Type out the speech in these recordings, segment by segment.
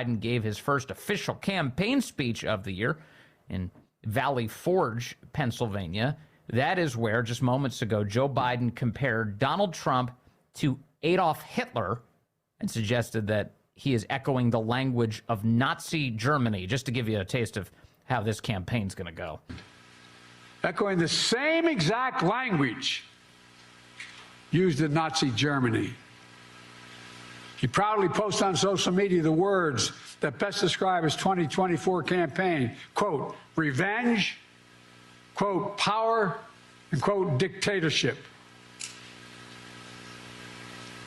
Biden gave his first official campaign speech of the year in Valley Forge, Pennsylvania. That is where, just moments ago, Joe Biden compared Donald Trump to Adolf Hitler and suggested that he is echoing the language of Nazi Germany, just to give you a taste of how this campaign's going to go. Echoing the same exact language used in Nazi Germany. He proudly posts on social media the words that best describe his 2024 campaign, quote, revenge, quote, power, and quote, dictatorship.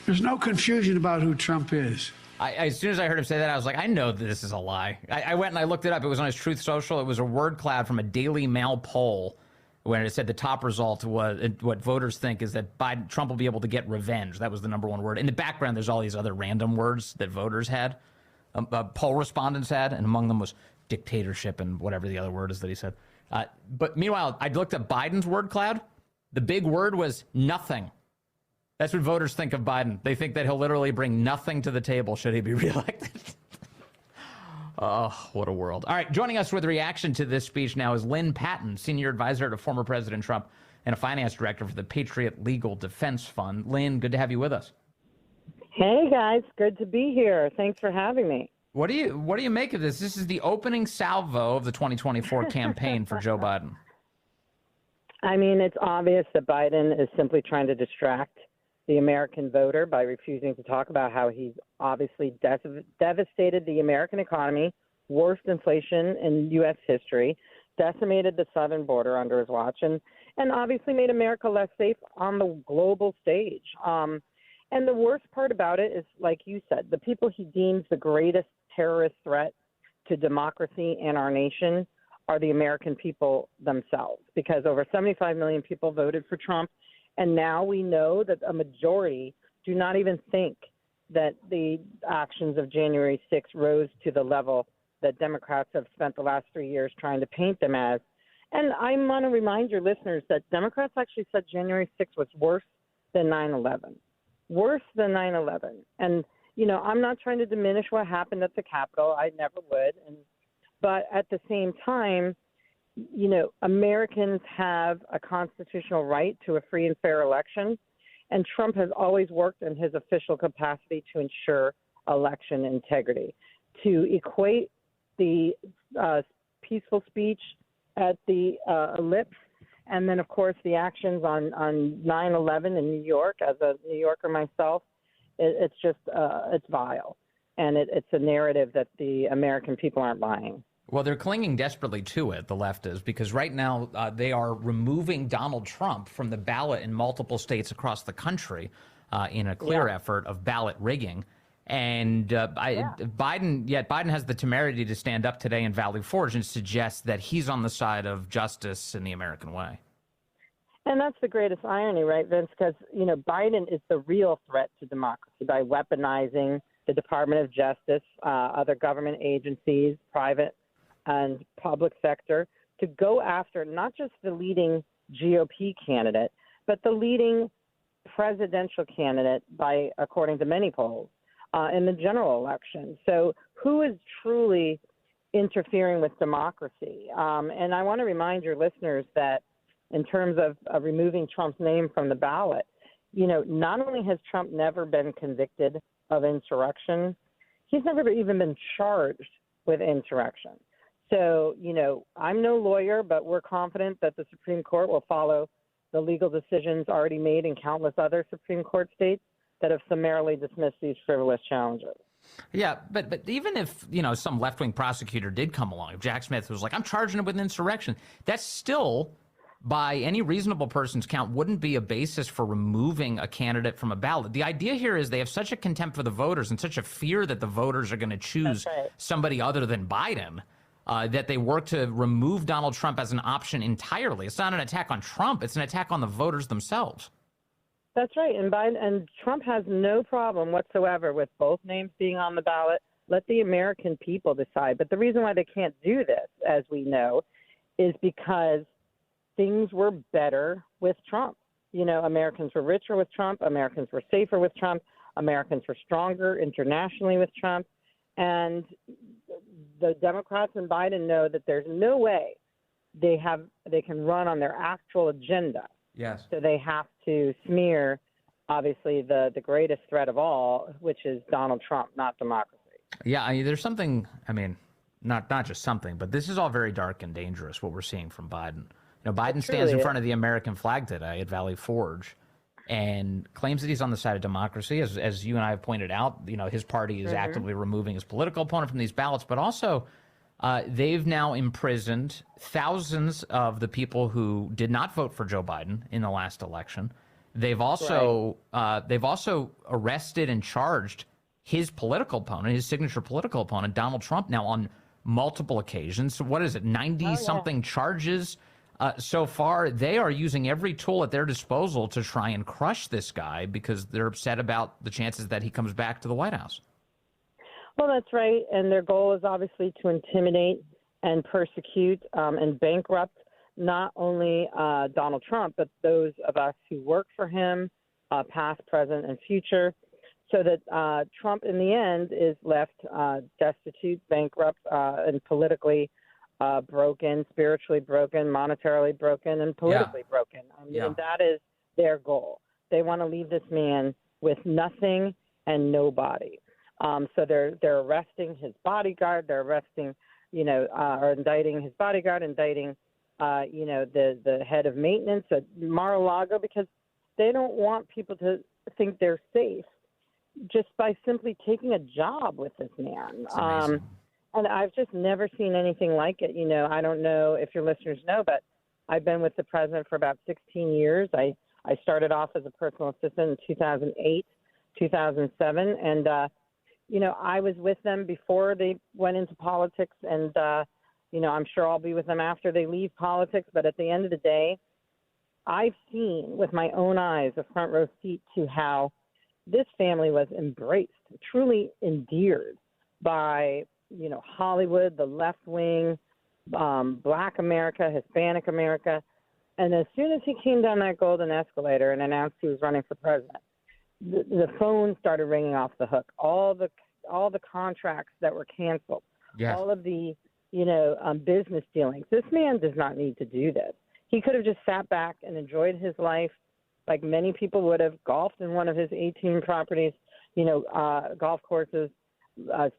There's no confusion about who Trump is. As soon as I heard him say that, I was like, I know that this is a lie. I went and I looked it up. It was on his Truth Social. It was a word cloud from a Daily Mail poll when it said the top result was what voters think is that Trump will be able to get revenge. That was the number one word. In the background, there's all these other random words that voters had, poll respondents had, and among them was dictatorship and whatever the other word is that he said. But meanwhile, I looked at Biden's word cloud. The big word was nothing. That's what voters think of Biden. They think that he'll literally bring nothing to the table should he be reelected. Oh, what a world. All right, joining us with a reaction to this speech now is Lynne Patton, senior advisor to former President Trump and a finance director for the Patriot Legal Defense Fund. Lynne, good to have you with us. Hey, guys. Good to be here. Thanks for having me. What do you make of this? This is the opening salvo of the 2024 campaign for Joe Biden. I mean, it's obvious that Biden is simply trying to distract the American voter by refusing to talk about how he's obviously devastated the American economy, worst inflation in U.S. history, decimated the southern border under his watch, and obviously made America less safe on the global stage. And the worst part about it is, like you said, the people he deems the greatest terrorist threat to democracy and our nation are the American people themselves, because over 75 million people voted for Trump. And now we know that a majority do not even think that the actions of January 6th rose to the level that Democrats have spent the last 3 years trying to paint them as. And I want to remind your listeners that Democrats actually said January 6th was worse than 9/11. Worse than 9/11. And, you know, I'm not trying to diminish what happened at the Capitol. I never would. But at the same time, you know, Americans have a constitutional right to a free and fair election, and Trump has always worked in his official capacity to ensure election integrity. To equate the peaceful speech at the ellipse and then, of course, the actions on 9/11 in New York, as a New Yorker myself, it's just it's vile. And it's a narrative that the American people aren't buying. Well, they're clinging desperately to it, the left is, because right now they are removing Donald Trump from the ballot in multiple states across the country in a clear effort of ballot rigging. And Biden has the temerity to stand up today in Valley Forge and suggest that he's on the side of justice and the American way. And that's the greatest irony, right, Vince? Because, you know, Biden is the real threat to democracy by weaponizing the Department of Justice, other government agencies, private and public sector, to go after not just the leading GOP candidate, but the leading presidential candidate by, according to many polls, in the general election. So who is truly interfering with democracy? And I want to remind your listeners that in terms of removing Trump's name from the ballot, you know, not only has Trump never been convicted of insurrection, he's never even been charged with insurrection. So, you know, I'm no lawyer, but we're confident that the Supreme Court will follow the legal decisions already made in countless other Supreme Court states that have summarily dismissed these frivolous challenges. Yeah, but even if, you know, some left-wing prosecutor did come along, if Jack Smith was like, I'm charging him with insurrection, that's still, by any reasonable person's count, wouldn't be a basis for removing a candidate from a ballot. The idea here is they have such a contempt for the voters and such a fear that the voters are going to choose somebody other than Biden that they work to remove Donald Trump as an option entirely. It's not an attack on Trump. It's an attack on the voters themselves. That's right. And Biden and Trump has no problem whatsoever with both names being on the ballot. Let the American people decide. But the reason why they can't do this, as we know, is because things were better with Trump. You know, Americans were richer with Trump. Americans were safer with Trump. Americans were stronger internationally with Trump. And the Democrats and Biden know that there's no way they can run on their actual agenda. Yes. So they have to smear, obviously, the greatest threat of all, which is Donald Trump, not democracy. Yeah, there's something, not just something, but this is all very dark and dangerous, what we're seeing from Biden. Biden stands in front of the American flag today at Valley Forge and claims that he's on the side of democracy. As you and I have pointed out, his party is actively removing his political opponent from these ballots, but also they've now imprisoned thousands of the people who did not vote for Joe Biden in the last election. They've also arrested and charged his political opponent, his signature political opponent, Donald Trump, now on multiple occasions. So what is it, 90-something charges so far? They are using every tool at their disposal to try and crush this guy because they're upset about the chances that he comes back to the White House. Well, that's right. And their goal is obviously to intimidate and persecute and bankrupt not only Donald Trump, but those of us who work for him, past, present, and future, so that Trump, in the end, is left destitute, bankrupt, and politically broken, spiritually broken, monetarily broken, and politically broken. And that is their goal. They want to leave this man with nothing and nobody. So they're arresting his bodyguard. They're arresting, or indicting his bodyguard, indicting, the head of maintenance at Mar-a-Lago, because they don't want people to think they're safe just by simply taking a job with this man. And I've just never seen anything like it. I don't know if your listeners know, but I've been with the president for about 16 years. I started off as a personal assistant in 2008, 2007. And, I was with them before they went into politics. And, I'm sure I'll be with them after they leave politics. But at the end of the day, I've seen with my own eyes a front row seat to how this family was embraced, truly endeared by, Hollywood, the left wing, Black America, Hispanic America. And as soon as he came down that golden escalator and announced he was running for president, the phone started ringing off the hook. All the contracts that were canceled, all of the, business dealings. This man does not need to do this. He could have just sat back and enjoyed his life like many people would have, golfed in one of his 18 properties, golf courses,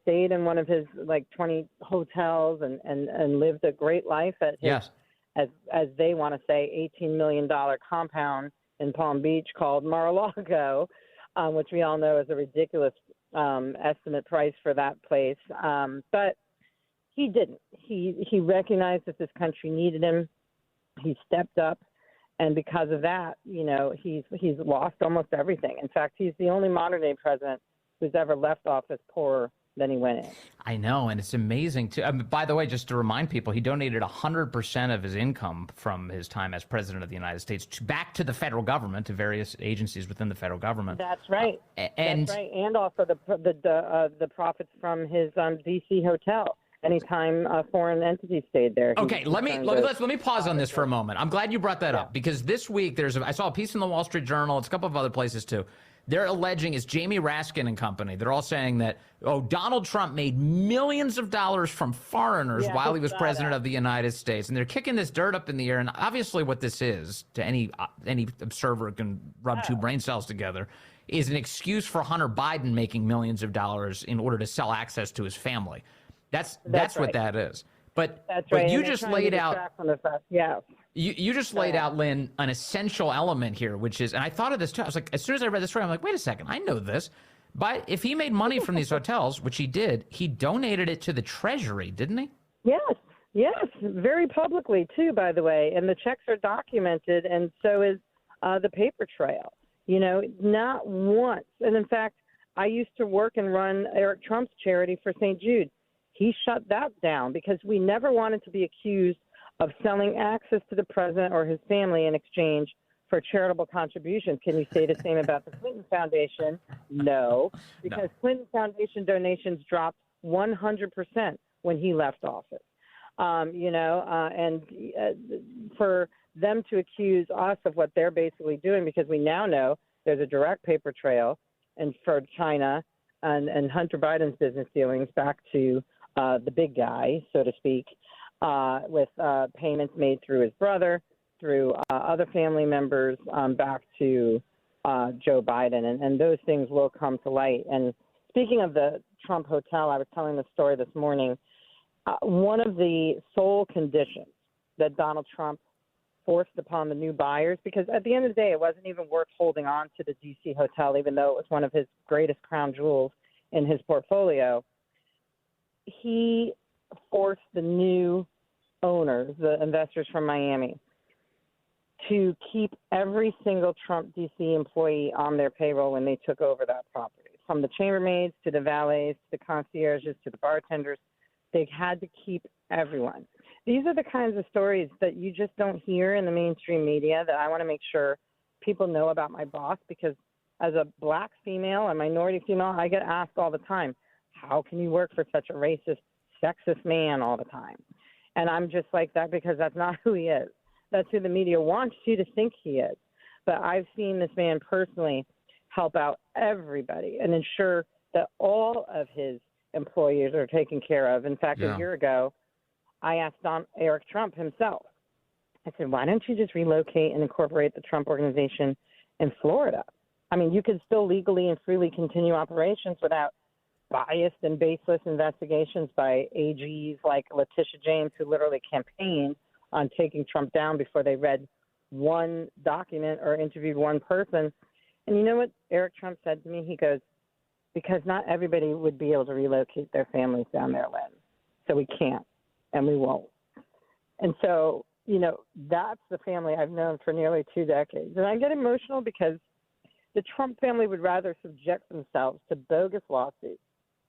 stayed in one of his 20 hotels and lived a great life at his, as they want to say, $18 million compound in Palm Beach called Mar-a-Lago, which we all know is a ridiculous estimate price for that place. But he didn't. He recognized that this country needed him. He stepped up. And because of that, he's lost almost everything. In fact, he's the only modern-day president who's ever left office poorer than he went in. I know, and it's amazing, too. By the way, just to remind people, he donated 100% of his income from his time as president of the United States back to the federal government, to various agencies within the federal government. That's right. And also the profits from his D.C. hotel. Anytime a foreign entity stayed there. Okay, let me pause on this for a moment. I'm glad you brought that up, because this week I saw a piece in the Wall Street Journal. It's a couple of other places too. They're alleging, it's Jamie Raskin and company. They're all saying that, Donald Trump made millions of dollars from foreigners while he was president of the United States. And they're kicking this dirt up in the air. And obviously what this is, to any observer who can rub two brain cells together, is an excuse for Hunter Biden making millions of dollars in order to sell access to his family. That's right. What that is. But you just laid out. You just laid out, Lynn, an essential element here, which is, and I thought of this too. I was like, as soon as I read this story, I'm like, wait a second, I know this. But if he made money from these hotels, which he did, he donated it to the Treasury, didn't he? Yes, very publicly too, by the way. And the checks are documented, and so is the paper trail. Not once. And in fact, I used to work and run Eric Trump's charity for St. Jude. He shut that down because we never wanted to be accused of selling access to the president or his family in exchange for charitable contributions. Can you say the same about the Clinton Foundation? No, because Clinton Foundation donations dropped 100% when he left office. And for them to accuse us of what they're basically doing, because we now know there's a direct paper trail and for China and Hunter Biden's business dealings back to the big guy, so to speak, with payments made through his brother, through other family members, back to Joe Biden. And those things will come to light. And speaking of the Trump Hotel, I was telling the story this morning. One of the sole conditions that Donald Trump forced upon the new buyers, because at the end of the day, it wasn't even worth holding on to the D.C. hotel, even though it was one of his greatest crown jewels in his portfolio. He forced the new owners, the investors from Miami, to keep every single Trump D.C. employee on their payroll when they took over that property, from the chambermaids to the valets to the concierges to the bartenders. They had to keep everyone. These are the kinds of stories that you just don't hear in the mainstream media that I want to make sure people know about my boss, because as a black female, a minority female, I get asked all the time, how can you work for such a racist, sexist man all the time? And I'm just like that because that's not who he is. That's who the media wants you to think he is. But I've seen this man personally help out everybody and ensure that all of his employees are taken care of. In fact, a year ago, I asked Eric Trump himself. I said, why don't you just relocate and incorporate the Trump organization in Florida? I mean, you could still legally and freely continue operations without biased and baseless investigations by AGs like Letitia James, who literally campaigned on taking Trump down before they read one document or interviewed one person. And you know what Eric Trump said to me? He goes, because not everybody would be able to relocate their families down there, Lynn. So we can't, and we won't. And so, you know, that's the family I've known for nearly 2 decades. And I get emotional because the Trump family would rather subject themselves to bogus lawsuits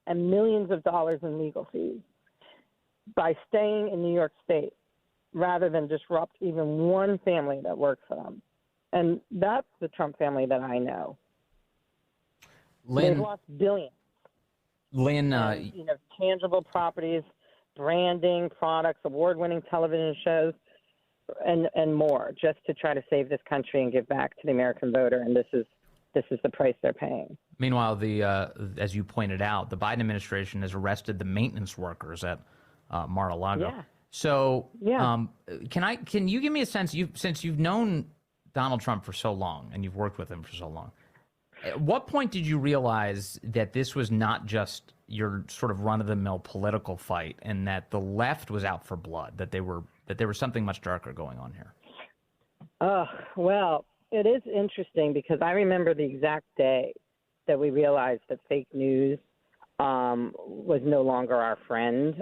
and millions of dollars in legal fees by staying in New York State rather than disrupt even one family that works for them. And that's the Trump family that I know. Lynn, they've lost billions. Lynn, tangible properties, branding, products, award-winning television shows, and more, just to try to save this country and give back to the American voter. And this is the price they're paying. Meanwhile, as you pointed out, the Biden administration has arrested the maintenance workers at Mar-a-Lago. Yeah. So, yeah. Can you give me a sense? Since you've known Donald Trump for so long and you've worked with him for so long, at what point did you realize that this was not just your sort of run-of-the-mill political fight, and that the left was out for blood, that there was something much darker going on here? Well, it is interesting because I remember the exact day that we realized that fake news was no longer our friend.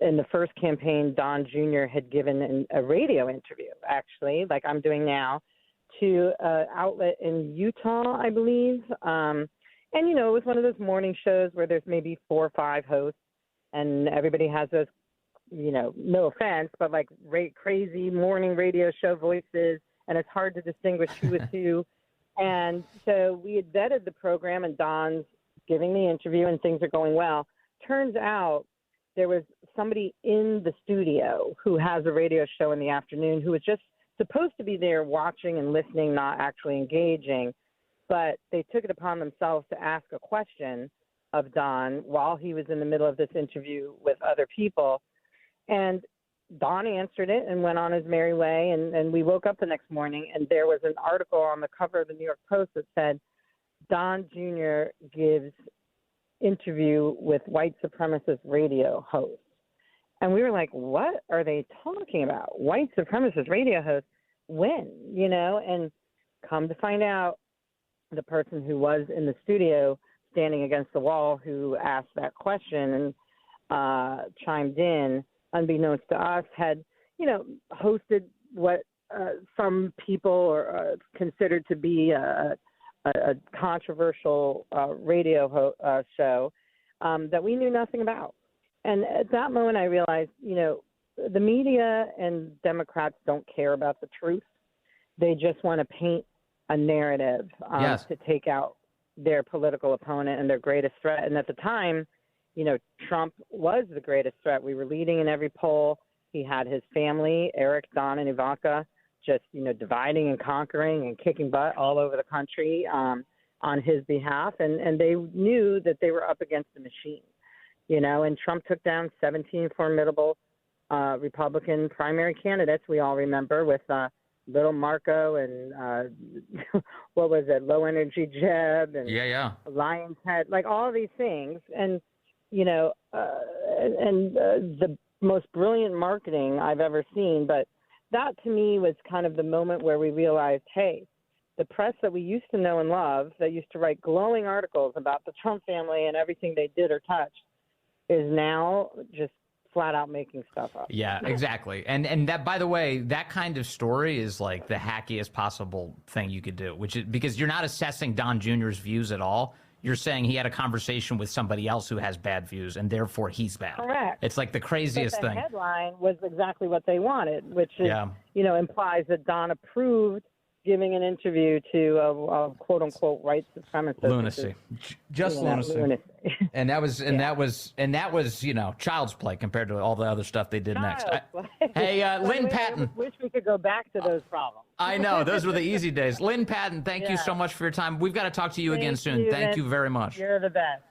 In the first campaign, Don Jr. had given a radio interview, actually, like I'm doing now, to an outlet in Utah, I believe. And, it was one of those morning shows where there's maybe 4 or 5 hosts, and everybody has those, no offense, but like crazy morning radio show voices, and it's hard to distinguish who is who. And so we had vetted the program, and Don's giving the interview, and things are going well. Turns out there was somebody in the studio who has a radio show in the afternoon who was just supposed to be there watching and listening, not actually engaging. But they took it upon themselves to ask a question of Don while he was in the middle of this interview with other people. And Don answered it and went on his merry way. And we woke up the next morning, and there was an article on the cover of the New York Post that said, Don Jr. gives interview with white supremacist radio host. And we were like, what are they talking about? White supremacist radio host? When? And come to find out, the person who was in the studio standing against the wall who asked that question and chimed in, unbeknownst to us, had, hosted what some people are considered to be a controversial radio show that we knew nothing about. And at that moment, I realized, the media and Democrats don't care about the truth. They just want to paint a narrative to take out their political opponent and their greatest threat. And at the time, Trump was the greatest threat. We were leading in every poll. He had his family, Eric, Don, and Ivanka, just, dividing and conquering and kicking butt all over the country. on his behalf, and they knew that they were up against a machine, you know, and Trump took down 17 formidable Republican primary candidates, we all remember, with Little Marco and what was it, Low Energy Jeb and Lion's Head, like all these things. And, you know, the most brilliant marketing I've ever seen. But that to me was kind of the moment where we realized, hey, the press that we used to know and love, that used to write glowing articles about the Trump family and everything they did or touched, is now just flat out making stuff up. Yeah, exactly. And that, by the way, that kind of story is like the hackiest possible thing you could do, which is because you're not assessing Don Jr.'s views at all. You're saying he had a conversation with somebody else who has bad views, and therefore he's bad. Correct. It's like the craziest thing. The headline was exactly what they wanted, which is, you know, implies that Don approved giving an interview to a quote unquote white supremacist. Lunacy. Just lunacy. And that was, you know, child's play compared to all the other stuff they did next. Hey, Lynne Patton. I wish we could go back to those problems. I know. Those were the easy days. Lynne Patton, thank you so much for your time. We've got to talk to you again soon. Thank you very much. You're the best.